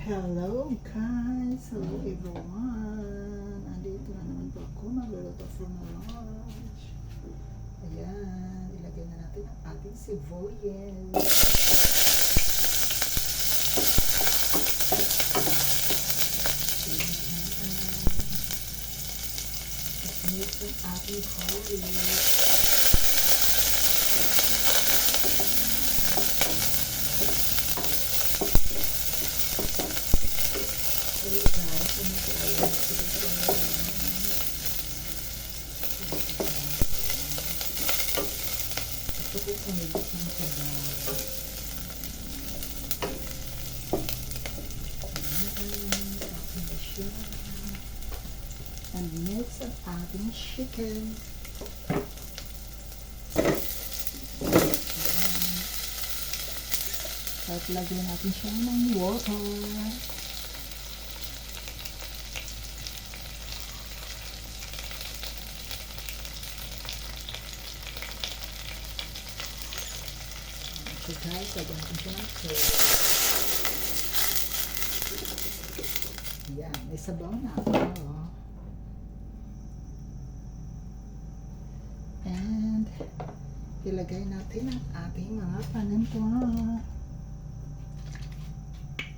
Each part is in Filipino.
Hello guys! Hello everyone! Andito na naman po ako, magluluto from lunch. Ayan, ilagay na natin ang ating sibuyas. Mix ang ating curry. Ito po kumigit ng sabaw. Ayan na siya. And mix ang ating chicken. At lagyan natin siya ng water. So guys, lagyan natin siya ng curry. Yan, may sabaw na ako. And ilagay natin ang ating mga panintua.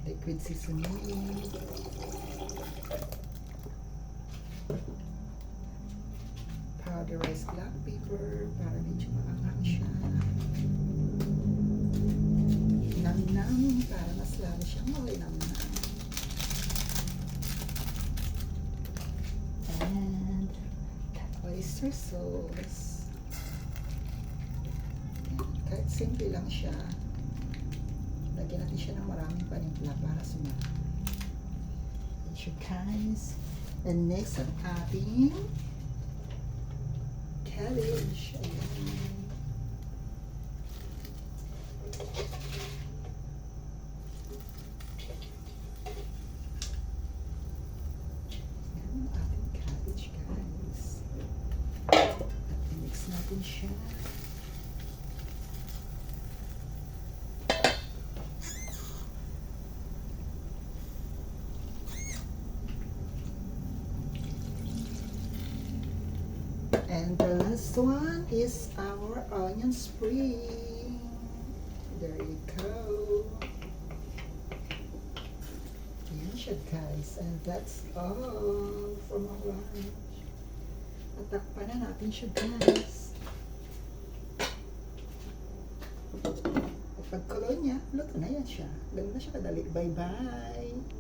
Liquid seasoning. Powderized black pepper para medyo maanghang siya. Nam-nam para mas lalo siyang malinamnam. And oyster sauce. Kahit simple lang siya. Lagyan natin siya ng maraming panimpla para sumama. And so guys, and next ang ating cabbage. Ayan. Natin siya. And the last one is our onion spring. There you go. Yan siya guys. And that's all from our lunch. Tatakpan na natin siya guys. Pagkulo niya, luto na yan siya. Ganun na siya kadali. Bye-bye!